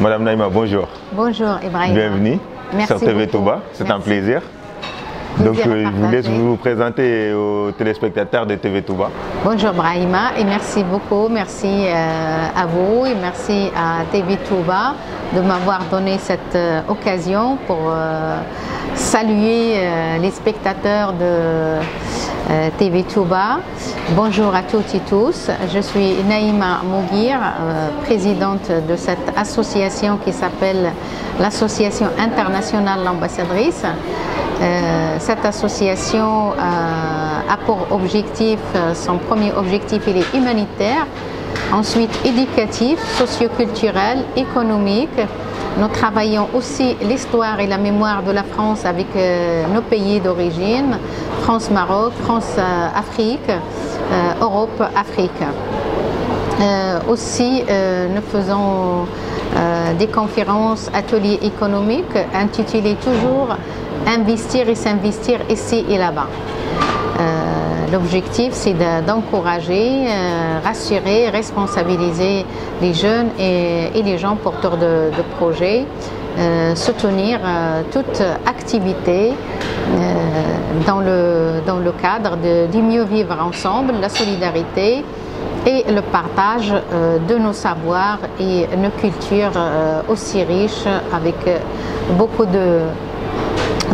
Madame Naïma, bonjour. Bonjour Ibrahima. Bienvenue sur TV Touba, c'est un plaisir. Donc je vous laisse vous présenter aux téléspectateurs de TV Touba. Bonjour Brahima et merci beaucoup, merci à vous et merci à TV Touba de m'avoir donné cette occasion pour saluer les spectateurs de TV Touba. Bonjour à toutes et tous, je suis Naïma Mouguir, présidente de cette association qui s'appelle l'Association internationale L'Ambassadrice. Cette association a pour objectif, son premier objectif il est humanitaire, ensuite éducatif, socioculturel, économique. Nous travaillons aussi l'histoire et la mémoire de la France avec nos pays d'origine, France-Maroc, France-Afrique, Europe-Afrique. Aussi, nous faisons des conférences, ateliers économiques intitulés toujours investir et s'investir ici et là-bas. L'objectif, c'est d'encourager, rassurer, responsabiliser les jeunes et les gens porteurs de projets, soutenir toute activité dans le cadre du mieux vivre ensemble, la solidarité et le partage de nos savoirs et nos cultures aussi riches avec beaucoup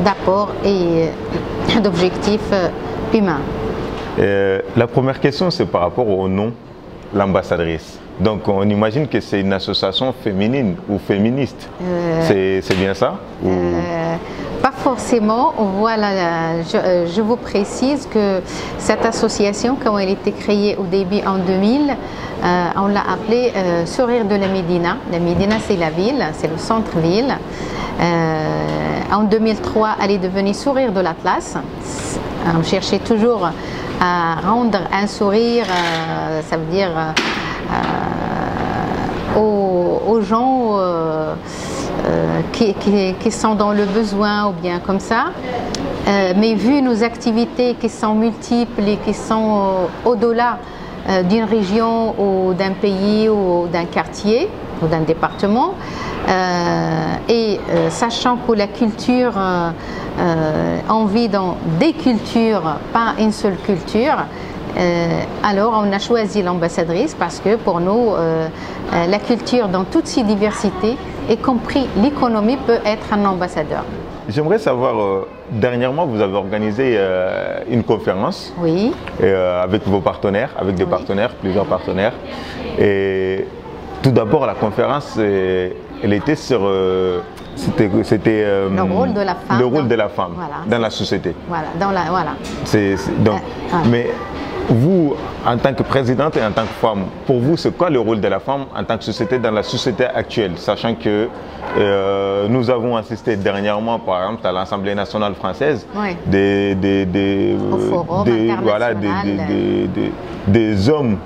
d'apports et d'objectifs humains. La première question, c'est par rapport au nom, l'ambassadrice. Donc on imagine que c'est une association féminine ou féministe. C'est bien ça ou... Pas forcément. Voilà, je vous précise que cette association, quand elle a été créée au début en 2000, on l'a appelée Sourire de la Médina. La Médina, c'est la ville, c'est le centre-ville. En 2003, elle est devenue Sourire de l'Atlas. On cherchait toujours à rendre un sourire, ça veut dire aux gens qui sont dans le besoin ou bien comme ça. Mais vu nos activités qui sont multiples et qui sont au-delà d'une région ou d'un pays ou d'un quartier ou d'un département, et sachant que la culture, on vit dans des cultures, pas une seule culture, alors on a choisi l'ambassadrice parce que pour nous, la culture dans toutes ses diversités, y compris l'économie, peut être un ambassadeur. J'aimerais savoir, dernièrement vous avez organisé une conférence oui. Avec vos partenaires, avec des partenaires, plusieurs partenaires. Et tout d'abord la conférence, elle était sur... C'était le rôle de la femme, voilà, dans la société. Voilà, voilà. Mais vous, en tant que présidente et en tant que femme, pour vous, c'est quoi le rôle de la femme en tant que société dans la société actuelle, sachant que nous avons assisté dernièrement, par exemple, à l'Assemblée nationale française, oui. des hommes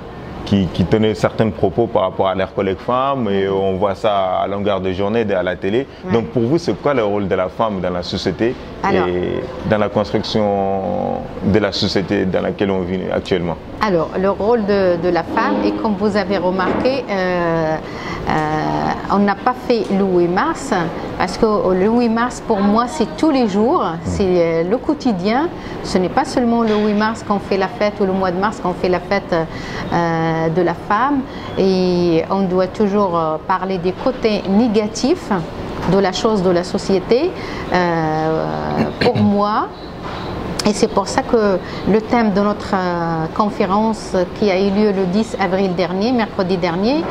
qui tenaient certains propos par rapport à leurs collègues femmes, et on voit ça à longueur de journée à la télé. Ouais. Donc pour vous, c'est quoi le rôle de la femme dans la société et dans la construction de la société dans laquelle on vit actuellement? Alors, le rôle de la femme, et comme vous avez remarqué, on n'a pas fait le 8 mars, parce que le 8 mars, pour moi, c'est tous les jours, c'est le quotidien. Ce n'est pas seulement le 8 mars qu'on fait la fête, ou le mois de mars qu'on fait la fête de la femme. Et on doit toujours parler des côtés négatifs de la chose de la société. Pour moi, et c'est pour ça que le thème de notre conférence qui a eu lieu le 10 avril dernier, mercredi dernier,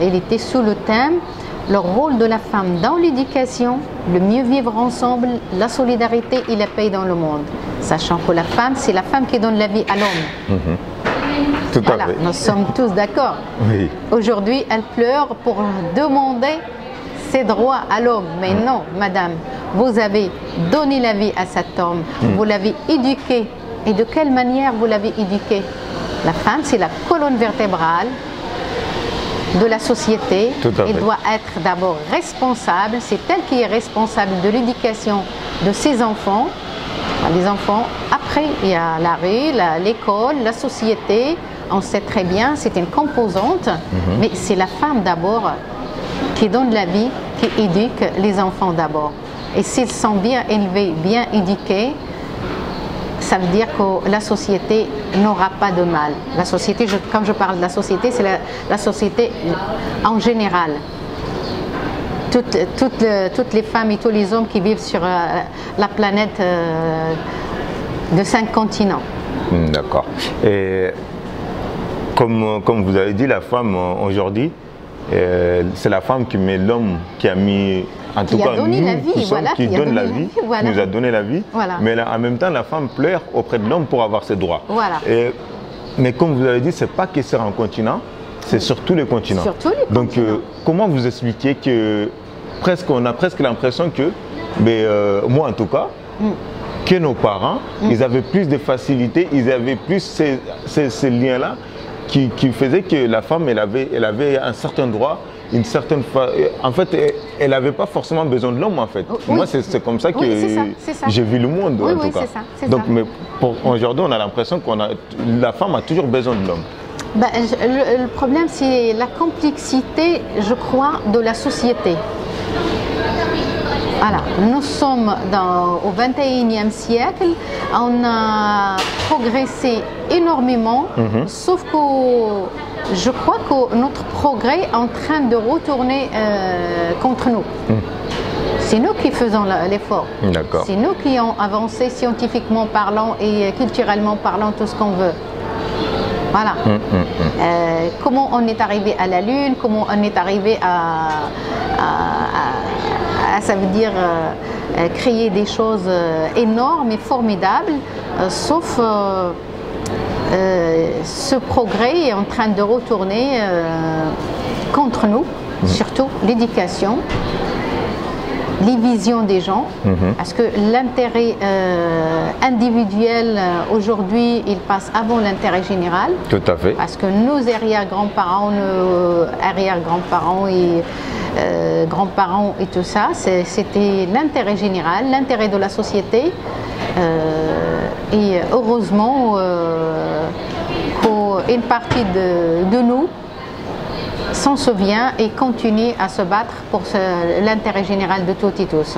il était sous le thème « Le rôle de la femme dans l'éducation, le mieux vivre ensemble, la solidarité et la paix dans le monde ». Sachant que la femme, c'est la femme qui donne la vie à l'homme. Tout à fait. Nous sommes tous d'accord. Oui. Aujourd'hui, elle pleure pour demander ses droits à l'homme. Mais non, madame, vous avez donné la vie à cet homme, vous l'avez éduqué. Et de quelle manière vous l'avez éduqué? La femme, c'est la colonne vertébrale de la société. Elle doit être d'abord responsable, c'est elle qui est responsable de l'éducation de ses enfants. Les enfants, après, il y a la rue, l'école, la société. On sait très bien, c'est une composante, mais c'est la femme d'abord qui donne la vie, qui éduque les enfants d'abord. Et s'ils sont bien élevés, bien éduqués, ça veut dire que la société n'aura pas de mal. La société, quand je parle de la société, c'est la société en général. Toutes les femmes et tous les hommes qui vivent sur la planète de 5 continents. D'accord. Et comme vous avez dit, la femme aujourd'hui, c'est la femme qui met l'homme, qui a mis, en tout cas nous, qui donne la vie, voilà. Qui nous a donné la vie, voilà. Mais là, en même temps, la femme pleure auprès de l'homme pour avoir ses droits. Voilà. Mais comme vous avez dit, c'est pas que c'est un continent, c'est sur tous les continents. Sur tous les Donc, continents. comment vous expliquez que on a presque l'impression que, moi en tout cas, que nos parents, ils avaient plus de facilité, ils avaient plus ces liens-là qui faisaient que la femme, elle avait un certain droit, une certaine... En fait, elle n'avait pas forcément besoin de l'homme, en fait. Oui. Moi, c'est comme ça que j'ai vu le monde, en tout cas. Donc, mais aujourd'hui, on a l'impression que la femme a toujours besoin de l'homme. Ben, le problème, c'est la complexité, je crois, de la société. Voilà, nous sommes au XXIe siècle, on a progressé énormément, sauf que je crois que notre progrès est en train de retourner contre nous. C'est nous qui faisons l'effort. C'est nous qui avons avancé scientifiquement parlant et culturellement parlant tout ce qu'on veut. Voilà. Comment on est arrivé à la Lune, comment on est arrivé ça veut dire créer des choses énormes et formidables, sauf ce progrès est en train de retourner contre nous, surtout l'éducation, les visions des gens, parce que l'intérêt individuel aujourd'hui, il passe avant l'intérêt général. Tout à fait. Parce que nos arrière-grands-parents, et grands-parents et tout ça, c'était l'intérêt général, l'intérêt de la société. Et heureusement qu'une partie de nous s'en souvient et continue à se battre pour l'intérêt général de toutes et tous.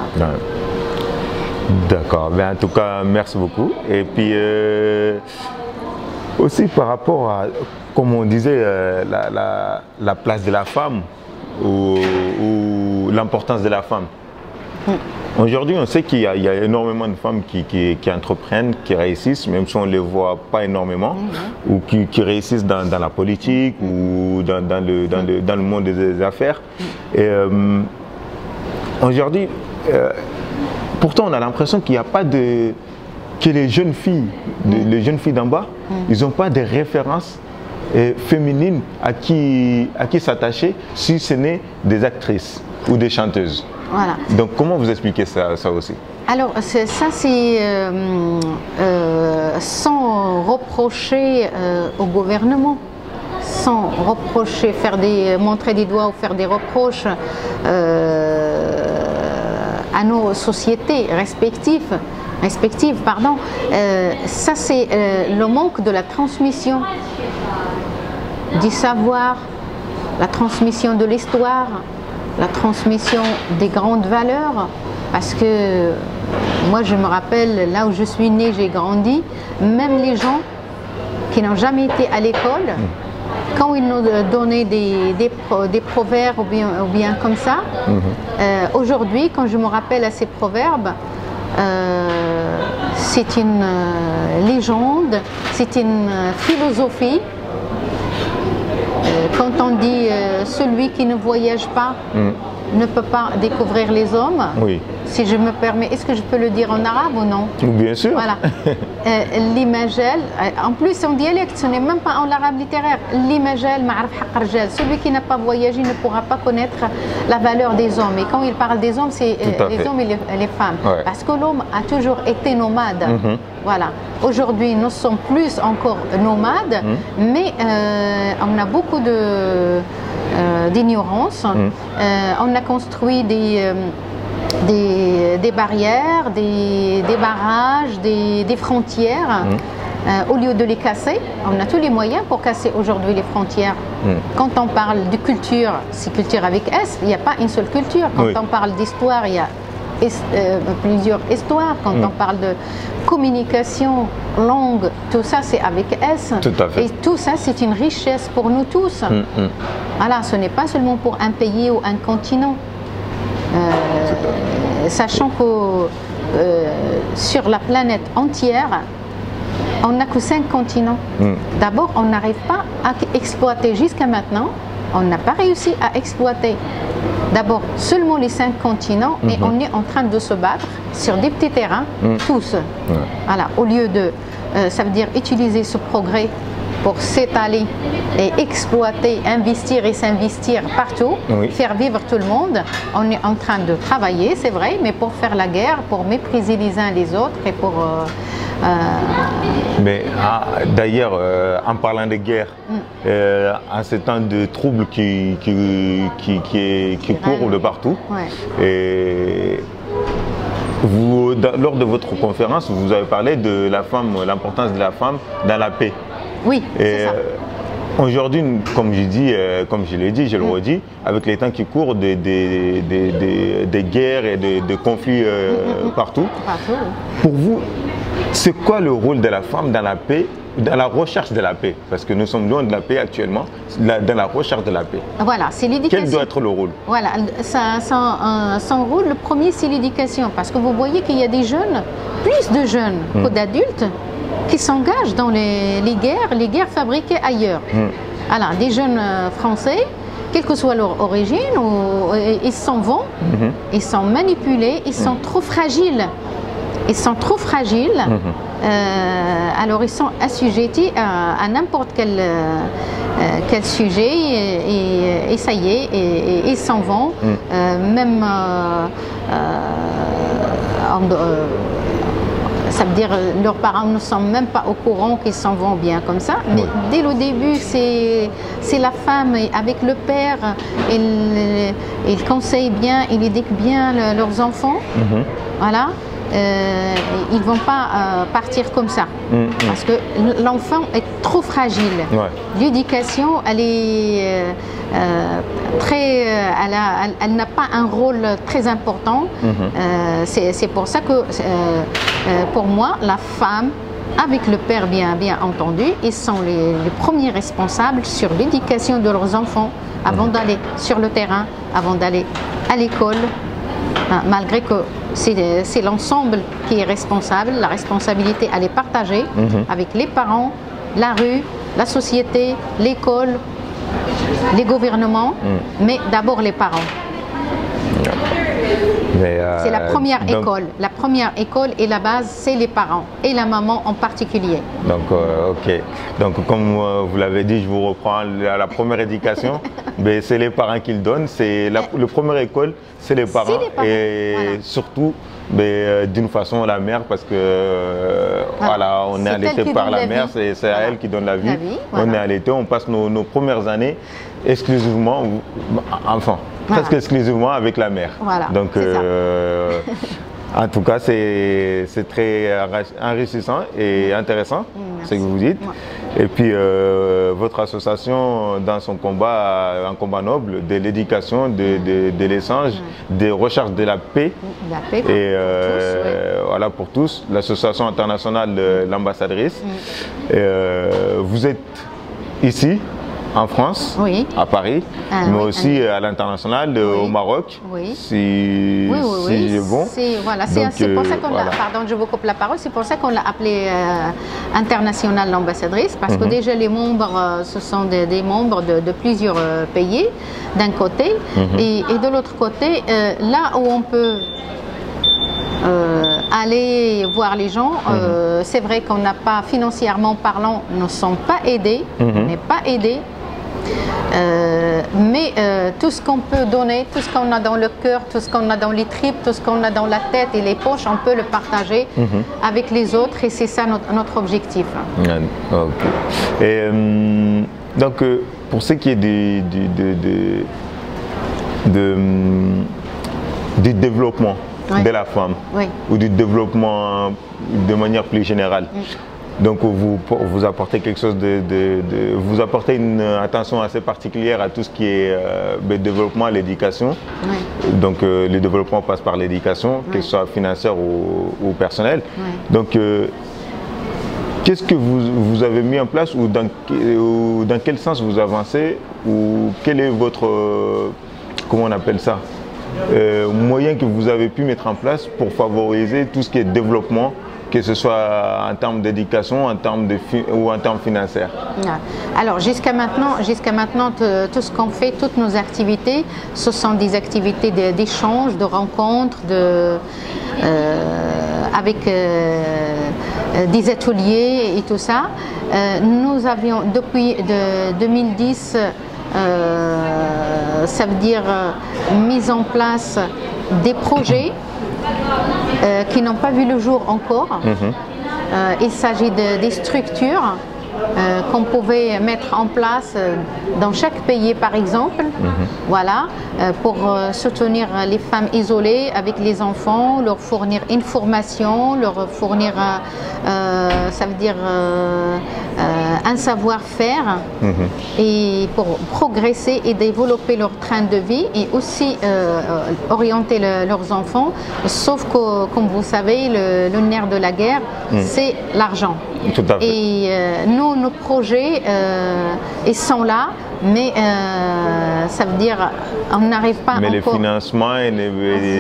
D'accord, en tout cas, merci beaucoup. Et puis, aussi par rapport à, comme on disait, la place de la femme ou l'importance de la femme. Aujourd'hui, on sait qu'il y a énormément de femmes qui entreprennent, qui réussissent, même si on ne les voit pas énormément, ou qui réussissent dans la politique ou dans le monde des affaires. Et aujourd'hui, pourtant, on a l'impression qu'il n'y a pas de... que les jeunes filles d'en bas, ils n'ont pas de références féminines à qui s'attacher, si ce n'est des actrices ou des chanteuses. Voilà. Donc comment vous expliquez ça aussi? Alors ça c'est sans reprocher au gouvernement, sans reprocher, montrer des doigts ou faire des reproches à nos sociétés respectives, ça c'est le manque de la transmission du savoir, la transmission de l'histoire, la transmission des grandes valeurs, parce que moi je me rappelle, là où je suis née, j'ai grandi, même les gens qui n'ont jamais été à l'école, quand ils nous donnaient des proverbes ou bien comme ça, aujourd'hui quand je me rappelle à ces proverbes, c'est une légende, c'est une philosophie. Quand on dit celui qui ne voyage pas ne peut pas découvrir les hommes, si je me permets, est-ce que je peux le dire en arabe ou non? Bien sûr. Voilà. L'imagel, en plus en dialecte, ce n'est même pas en arabe littéraire. L'imagel, celui qui n'a pas voyagé ne pourra pas connaître la valeur des hommes. Et quand il parle des hommes, c'est les hommes et les femmes. Ouais. Parce que l'homme a toujours été nomade. Voilà. Aujourd'hui, nous sommes plus encore nomades, mais on a beaucoup d'ignorance. On a construit des barrières, des barrages, des frontières au lieu de les casser, on a tous les moyens pour casser aujourd'hui les frontières. Quand on parle de culture, c'est culture avec S, il n'y a pas une seule culture. Quand on parle d'histoire, il y a plusieurs histoires. Quand on parle de communication, langue, tout ça c'est avec S. Tout à fait. Et tout ça c'est une richesse pour nous tous. Voilà, ce n'est pas seulement pour un pays ou un continent. Sachant que sur la planète entière, on n'a que 5 continents. D'abord, on n'arrive pas à exploiter jusqu'à maintenant. On n'a pas réussi à exploiter d'abord seulement les 5 continents et on est en train de se battre sur des petits terrains, tous. Voilà, au lieu de, ça veut dire utiliser ce progrès pour s'étaler et exploiter, investir et s'investir partout, faire vivre tout le monde. On est en train de travailler, c'est vrai, mais pour faire la guerre, pour mépriser les uns les autres et pour... Mais d'ailleurs, en parlant de guerre, en ces temps de troubles qui courent de partout, et vous, lors de votre conférence, vous avez parlé de la femme, l'importance de la femme dans la paix. Oui, c'est ça. Aujourd'hui, comme je l'ai dit, je le redis, avec les temps qui courent, des guerres et des conflits partout, pour vous, c'est quoi le rôle de la femme dans la paix, dans la recherche de la paix? Parce que nous sommes loin de la paix actuellement, dans la recherche de la paix. Voilà, c'est l'éducation. Quel doit être le rôle? Voilà, son rôle, le premier, c'est l'éducation. Parce que vous voyez qu'il y a des jeunes, plus de jeunes que d'adultes, qui s'engagent dans les guerres fabriquées ailleurs. Alors, des jeunes français, quelle que soit leur origine, ils s'en vont, ils sont manipulés, ils sont trop fragiles. Ils sont trop fragiles, alors ils sont assujettis à n'importe quel sujet et ça y est, et ils s'en vont. Même ça veut dire leurs parents ne sont même pas au courant qu'ils s'en vont bien comme ça. Mais dès le début, c'est la femme avec le père, ils conseillent bien, ils éduquent bien leurs enfants. Voilà. Ils ne vont pas partir comme ça parce que l'enfant est trop fragile. L'éducation, elle est elle n'a pas un rôle très important. C'est pour ça que pour moi, la femme, avec le père bien entendu, ils sont les premiers responsables sur l'éducation de leurs enfants avant d'aller sur le terrain, avant d'aller à l'école. Malgré que c'est l'ensemble qui est responsable, la responsabilité elle est partagée avec les parents, la rue, la société, l'école, les gouvernements, mais d'abord les parents. C'est la première école. La première école et la base, c'est les parents et la maman en particulier. Donc, ok. Donc, comme vous l'avez dit, je vous reprends la première éducation. Mais c'est les parents qui le donnent. C'est la première école, c'est les parents. Et surtout, d'une façon, la mère, parce que voilà, on est allaité par la mère, c'est à elle qui donne la vie. On est allaité, on passe nos premières années exclusivement, enfin, presque exclusivement avec la mère. Voilà, donc, en tout cas, c'est très enrichissant et intéressant, ce que vous dites. Et puis, votre association, dans son combat, un combat noble de l'éducation, de l'échange, de recherche de la paix, et voilà, pour tous, l'association internationale de l'ambassadrice. Vous êtes ici, en France, à Paris, mais aussi à l'international, au Maroc, si j'ai bon. Voilà, c'est pour ça qu'on l'a, pardon, je vous coupe la parole, c'est pour ça qu'on l'a appelé international l'ambassadrice, parce que déjà les membres, ce sont des membres de plusieurs pays, d'un côté, et de l'autre côté, là où on peut aller voir les gens, c'est vrai qu'on n'a pas, financièrement parlant, ne sont pas aidés, on n'est pas aidés. Mais tout ce qu'on peut donner, tout ce qu'on a dans le cœur, tout ce qu'on a dans les tripes, tout ce qu'on a dans la tête et les poches, on peut le partager avec les autres et c'est ça notre objectif. Et donc, pour ce qui est du développement de la femme ou du développement de manière plus générale, Donc vous apportez quelque chose vous apportez une attention assez particulière à tout ce qui est développement, l'éducation. Oui. Donc le développement passe par l'éducation, oui, que ce soit financière ou personnelle. Oui. Donc qu'est-ce que vous avez mis en place ou dans quel sens vous avancez ou quel est votre, comment on appelle ça, moyen que vous avez pu mettre en place pour favoriser tout ce qui est développement, que ce soit en termes d'éducation, en termes ou en termes financiers? Alors jusqu'à maintenant, tout ce qu'on fait, toutes nos activités, ce sont des activités d'échange, de rencontres, avec des ateliers et tout ça. Nous avions depuis 2010, ça veut dire mise en place des projets qui n'ont pas vu le jour encore. Il s'agit des structures qu'on pouvait mettre en place dans chaque pays par exemple, voilà, pour soutenir les femmes isolées avec les enfants, leur fournir une formation, leur fournir, ça veut dire un savoir-faire, et pour progresser et développer leur train de vie et aussi orienter leurs enfants, sauf que comme vous savez le nerf de la guerre, c'est l'argent. Tout à fait. Et nos projets ils sont là, mais ça veut dire on n'arrive pas mais encore. Mais le financement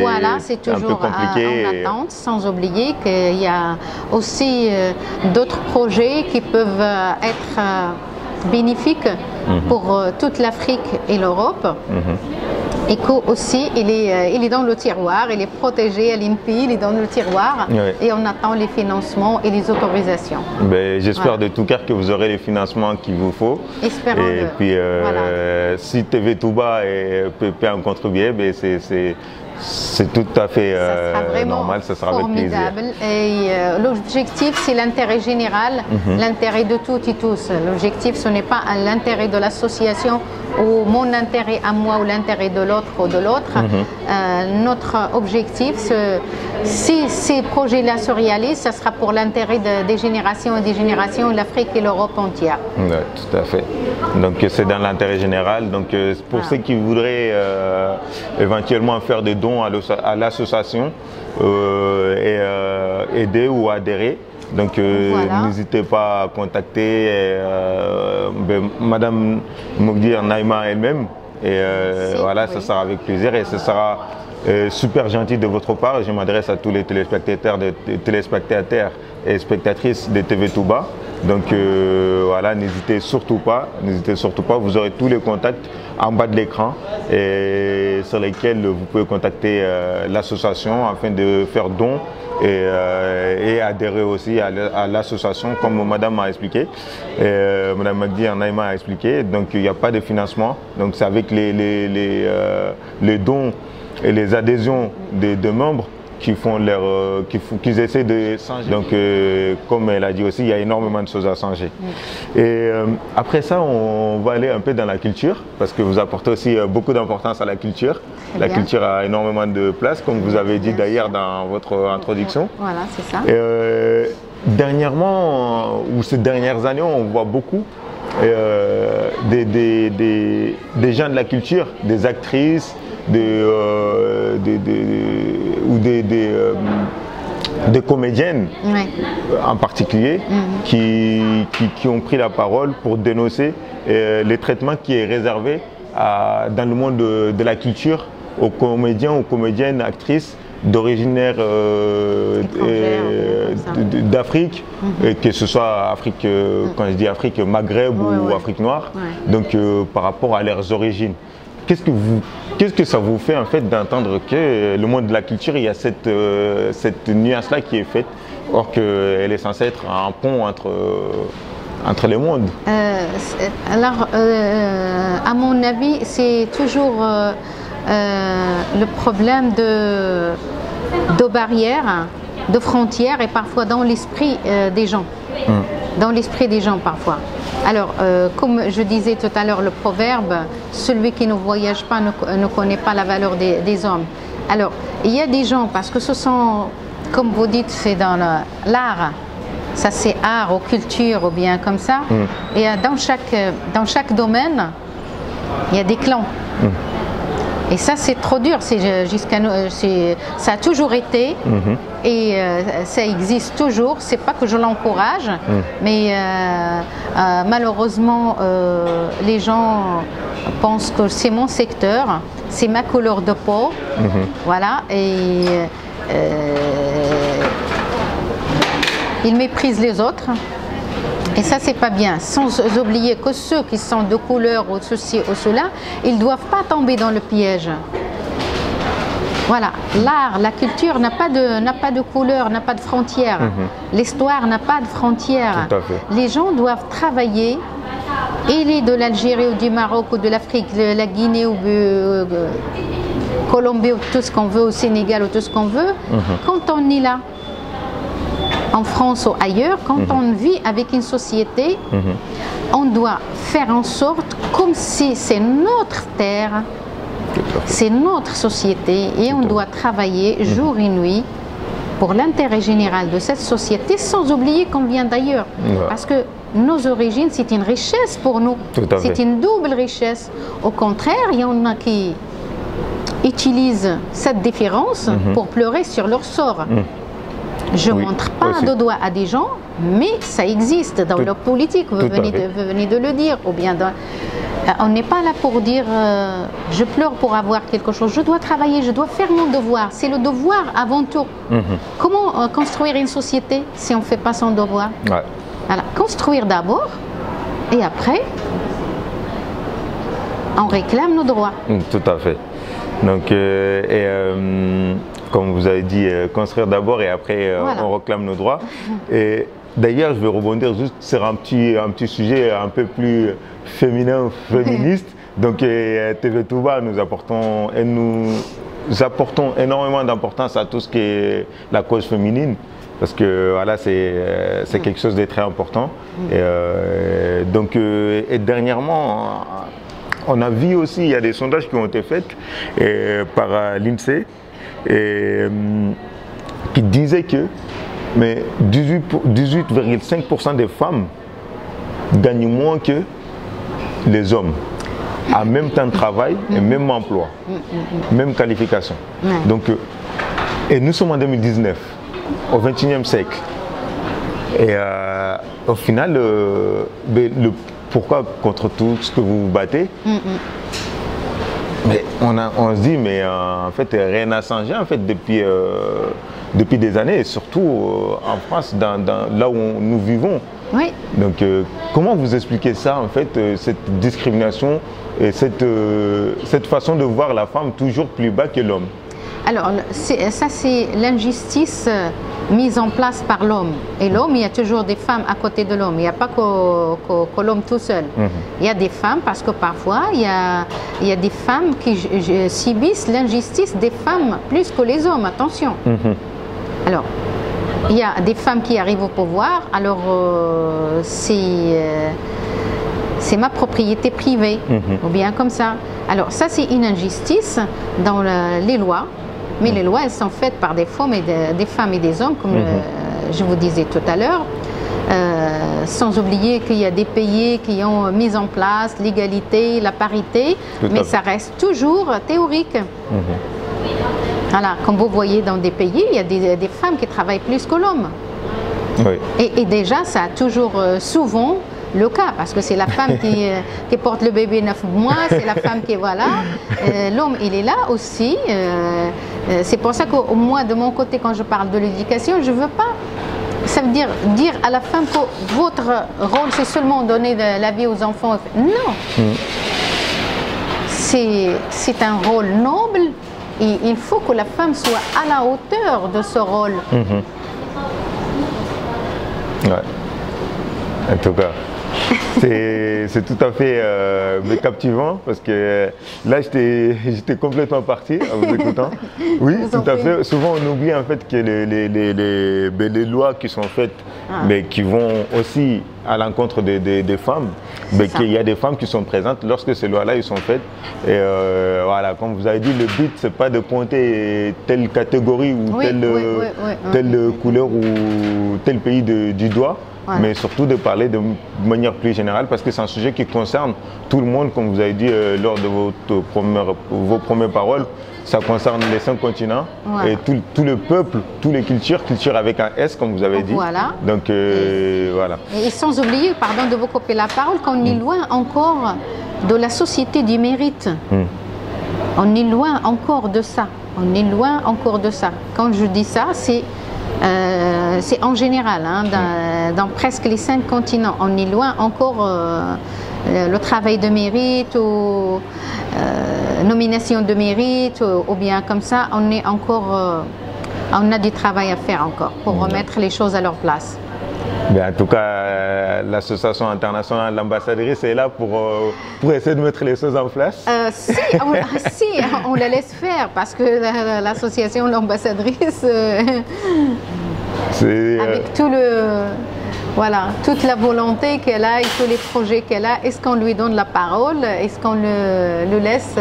voilà, c'est toujours un peu compliqué. En attente, sans oublier qu'il y a aussi d'autres projets qui peuvent être bénéfiques pour toute l'Afrique et l'Europe. ECHO aussi, il est dans le tiroir, il est protégé à l'INPI, il est dans le tiroir, oui, et on attend les financements et les autorisations. J'espère voilà, de tout cœur que vous aurez les financements qu'il vous faut. Espérons. Et puis, voilà, si TV Touba peut en contribuer, c'est tout à fait normal, ça sera formidable. Avec plaisir. Et l'objectif, c'est l'intérêt général, l'intérêt de toutes et tous. L'objectif, ce n'est pas l'intérêt de l'association ou mon intérêt à moi ou l'intérêt de l'autre ou de l'autre. Notre objectif, si ces projets-là se réalisent, ça sera pour l'intérêt des générations et des générations, l'Afrique et l'Europe entière. Oui, tout à fait. Donc c'est dans l'intérêt général. Donc pour ceux qui voudraient éventuellement faire des dons à l'association et aider ou adhérer, donc voilà, n'hésitez pas à contacter Madame Mogdir Naïma elle-même, et voilà, oui, ça sera avec plaisir et ce sera super gentil de votre part. Je m'adresse à tous les téléspectateurs et spectatrices de TV Touba. Donc voilà, n'hésitez surtout pas, vous aurez tous les contacts en bas de l'écran et sur lesquels vous pouvez contacter l'association afin de faire don et adhérer aussi à l'association comme Madame m'a expliqué, Madame Mogdir Naïma a expliqué. Donc il n'y a pas de financement, donc c'est avec les dons et les adhésions des membres qu'ils essaient de changer. Donc comme elle a dit aussi, il y a énormément de choses à changer. Et après ça, on va aller un peu dans la culture, parce que vous apportez aussi beaucoup d'importance à la culture. La culture a énormément de place, comme vous avez dit d'ailleurs dans votre introduction. Voilà, c'est ça. Et, dernièrement, ou ces dernières années, on voit beaucoup des gens de la culture, des actrices, ou des comédiennes, oui, en particulier, qui ont pris la parole pour dénoncer les traitements qui est réservé dans le monde de la culture aux comédiens, aux comédiennes, actrices d'origine d'Afrique, que ce soit Afrique, quand je dis Afrique, Maghreb ou Afrique noire, donc par rapport à leurs origines. Qu'est-ce que ça vous fait en fait d'entendre que le monde de la culture, il y a cette nuance-là qui est faite, or qu'elle est censée être un pont entre les mondes? Alors, à mon avis, c'est toujours le problème de barrières, de frontières et parfois dans l'esprit des gens. Dans l'esprit des gens parfois. Alors, comme je disais tout à l'heure, le proverbe, celui qui ne voyage pas ne connaît pas la valeur des hommes. Alors, il y a des gens, parce que ce sont, comme vous dites, c'est dans l'art, ça c'est art ou culture ou bien comme ça. Et dans chaque domaine, il y a des clans. Et ça c'est trop dur, ça a toujours été et ça existe toujours. C'est pas que je l'encourage, mais malheureusement les gens pensent que c'est mon secteur, c'est ma couleur de peau, voilà, et ils méprisent les autres. Et ça, c'est pas bien. Sans oublier que ceux qui sont de couleur ou ceci ou cela, ils ne doivent pas tomber dans le piège. Voilà, l'art, la culture n'a pas de couleur, n'a pas de frontières. L'histoire n'a pas de frontières. Les gens doivent travailler. Il est de l'Algérie ou du Maroc ou de l'Afrique, de la Guinée ou Colombie ou tout ce qu'on veut, au Sénégal ou tout ce qu'on veut. Quand on est là, en France ou ailleurs, quand on vit avec une société, on doit faire en sorte comme si c'est notre terre, c'est notre société et on doit travailler jour et nuit pour l'intérêt général de cette société sans oublier qu'on vient d'ailleurs. Parce que nos origines, c'est une richesse pour nous, c'est une double richesse. Au contraire, il y en a qui utilisent cette différence pour pleurer sur leur sort. Je ne montre pas de doigt à des gens, mais ça existe dans leur politique, vous venez de le dire. Ou bien on n'est pas là pour dire je pleure pour avoir quelque chose, je dois travailler, je dois faire mon devoir. C'est le devoir avant tout. Comment construire une société si on ne fait pas son devoir? Voilà. Construire d'abord et après, on réclame nos droits. Tout à fait. Donc, comme vous avez dit, construire d'abord et après on réclame nos droits. Et d'ailleurs, je vais rebondir juste sur un petit sujet un peu plus féminin, féministe. Donc, TV Touba, nous apportons énormément d'importance à tout ce qui est la cause féminine. Parce que voilà, c'est quelque chose de très important. Et dernièrement, on a vu aussi, il y a des sondages qui ont été faits par l'INSEE qui disaient que 18,5% des femmes gagnent moins que les hommes à même temps de travail et même emploi, même qualification. Donc, et nous sommes en 2019, au XXIe siècle. Et au final, pourquoi contre tout ce que vous vous battez? Mais on se dit, mais en fait, rien n'a changé en fait, depuis des années, et surtout en France, là où nous vivons. Donc, comment vous expliquez ça, en fait, cette discrimination et cette façon de voir la femme toujours plus bas que l'homme? Alors, ça c'est l'injustice mise en place par l'homme. Et l'homme, il y a toujours des femmes à côté de l'homme. Il n'y a pas que l'homme tout seul. Il y a des femmes parce que parfois, il y a des femmes qui subissent l'injustice des femmes plus que les hommes. Attention. Alors, il y a des femmes qui arrivent au pouvoir. Alors, c'est ma propriété privée. Ou bien comme ça. Alors, ça c'est une injustice dans les lois. Mais les lois, elles sont faites par des femmes et des hommes, comme je vous disais tout à l'heure. Sans oublier qu'il y a des pays qui ont mis en place l'égalité, la parité, mais ça reste toujours théorique. Voilà, comme vous voyez dans des pays, il y a des femmes qui travaillent plus que l'homme. Et déjà, ça a toujours souvent le cas, parce que c'est la femme qui porte le bébé 9 mois, c'est la femme qui est voilà. L'homme, il est là aussi. C'est pour ça que moi, de mon côté, quand je parle de l'éducation, je ne veux pas, ça veut dire à la femme que votre rôle, c'est seulement donner de la vie aux enfants. Non. C'est un rôle noble et il faut que la femme soit à la hauteur de ce rôle. En tout cas. C'est tout à fait captivant parce que là j'étais complètement parti en vous écoutant. Oui, tout à fait. Souvent on oublie en fait que les lois qui sont faites, mais qui vont aussi à l'encontre des femmes, mais qu'il y a des femmes qui sont présentes lorsque ces lois-là sont faites. Et voilà, comme vous avez dit, le but c'est pas de pointer telle catégorie ou telle couleur ou tel pays du doigt. Ouais. Mais surtout de parler de manière plus générale parce que c'est un sujet qui concerne tout le monde, comme vous avez dit lors de vos premières paroles. Ça concerne les 5 continents et tout le peuple, toutes les cultures avec un S, comme vous avez dit. Voilà. Donc, voilà. Et sans oublier, pardon de vous couper la parole, qu'on est loin encore de la société du mérite. On est loin encore de ça. On est loin encore de ça. Quand je dis ça, c'est en général, hein, dans presque les 5 continents. On est loin encore le travail de mérite ou nomination de mérite ou bien comme ça. On est encore, on a du travail à faire encore pour remettre les choses à leur place. En tout cas, l'association internationale de l'ambassadrice est là pour essayer de mettre les choses en place. Si, on la laisse faire parce que l'association de l'ambassadrice, avec tout toute la volonté qu'elle a et tous les projets qu'elle a, est-ce qu'on lui donne la parole? Est-ce qu'on le laisse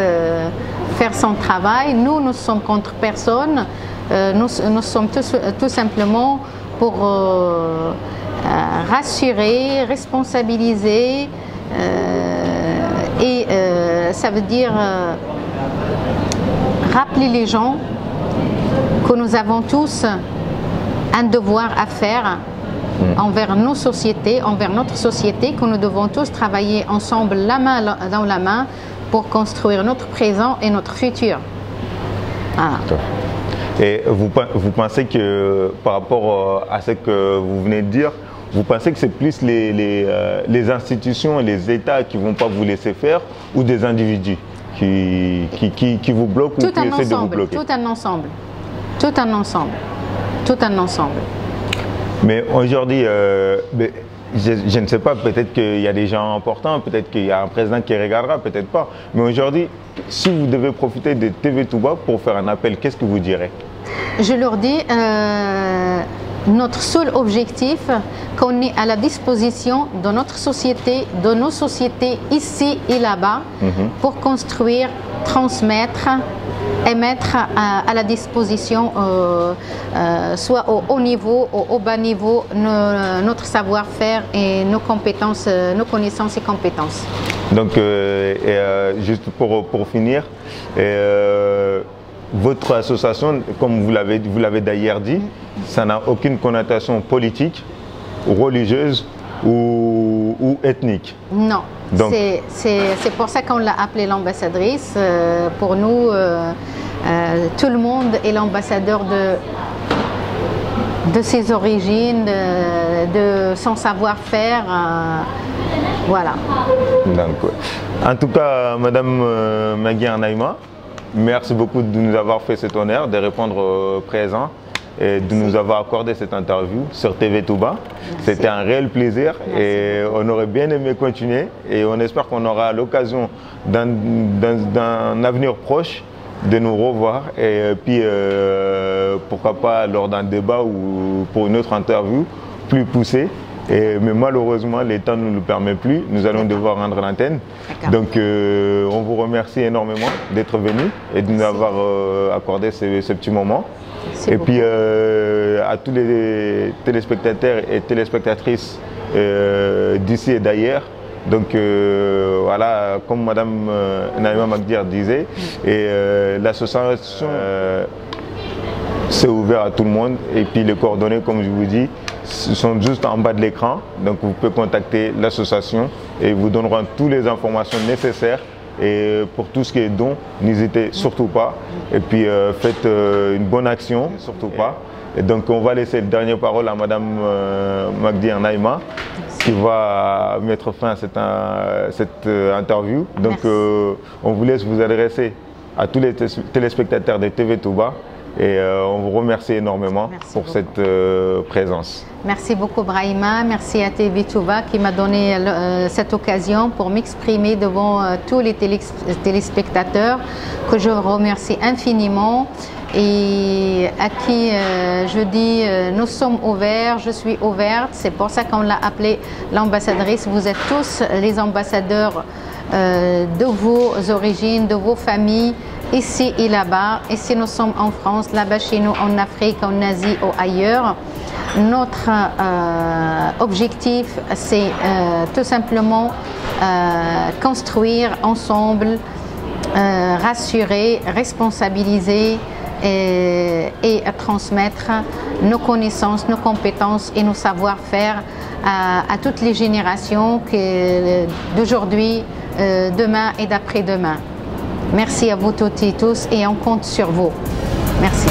faire son travail? Nous sommes contre personne. Nous sommes tout simplement pour rassurer, responsabiliser et ça veut dire rappeler les gens que nous avons tous un devoir à faire envers nos sociétés, envers notre société, que nous devons tous travailler ensemble la main dans la main pour construire notre présent et notre futur. Voilà. Et vous pensez que par rapport à ce que vous venez de dire, vous pensez que c'est plus les institutions et les États qui ne vont pas vous laisser faire ou des individus qui vous bloquent ou qui essaient de vous bloquer? Tout un ensemble. Tout un ensemble. Tout un ensemble. Mais aujourd'hui, je ne sais pas, peut-être qu'il y a des gens importants, peut-être qu'il y a un président qui regardera, peut-être pas. Mais aujourd'hui, si vous devez profiter de TV Touba pour faire un appel, qu'est-ce que vous direz? Je leur dis, notre seul objectif, qu'on est à la disposition de notre société, de nos sociétés ici et là-bas, pour construire, transmettre et mettre à la disposition, soit au haut niveau, au bas niveau, notre savoir-faire et nos compétences, nos connaissances et compétences. Donc, juste pour finir, votre association, comme vous l'avez d'ailleurs dit, ça n'a aucune connotation politique, religieuse ou ethnique. Non, c'est pour ça qu'on l'a appelée l'ambassadrice. Pour nous, tout le monde est l'ambassadeur de ses origines, de son savoir-faire. Voilà. Donc, en tout cas, Madame Magui Arnaïma, merci beaucoup de nous avoir fait cet honneur de répondre présent et de nous avoir accordé cette interview sur TV Touba. C'était un réel plaisir. Merci. Et on aurait bien aimé continuer et on espère qu'on aura l'occasion d'un avenir proche de nous revoir et puis pourquoi pas lors d'un débat ou pour une autre interview plus poussée. Mais malheureusement, les temps ne nous le permet plus. Nous allons devoir rendre l'antenne. Donc, on vous remercie énormément d'être venu et de nous avoir accordé ce petit moment. Et puis, à tous les téléspectateurs et téléspectatrices d'ici et d'ailleurs. Donc, voilà, comme Madame Naïma Magdir disait, l'association c'est ouvert à tout le monde. Et puis, les coordonnées, comme je vous dis, sont juste en bas de l'écran, donc vous pouvez contacter l'association et ils vous donneront toutes les informations nécessaires. Et pour tout ce qui est don, n'hésitez surtout pas. Et puis faites une bonne action, surtout pas. Et donc on va laisser la dernière parole à Madame Magui Arnaïma qui va mettre fin à cette interview. Donc on vous laisse vous adresser à tous les téléspectateurs de TV Touba Et on vous remercie énormément pour cette présence. Merci beaucoup Brahima, merci à TV Touba qui m'a donné cette occasion pour m'exprimer devant tous les téléspectateurs, que je remercie infiniment et à qui je dis nous sommes ouverts, je suis ouverte, c'est pour ça qu'on l'a appelée l'ambassadrice. Vous êtes tous les ambassadeurs de vos origines, de vos familles, ici et là-bas. Ici nous sommes en France, là-bas chez nous en Afrique, en Asie ou ailleurs. Notre objectif, c'est tout simplement construire ensemble, rassurer, responsabiliser et transmettre nos connaissances, nos compétences et nos savoir-faire à toutes les générations d'aujourd'hui, demain et d'après-demain. Merci à vous toutes et tous et on compte sur vous. Merci.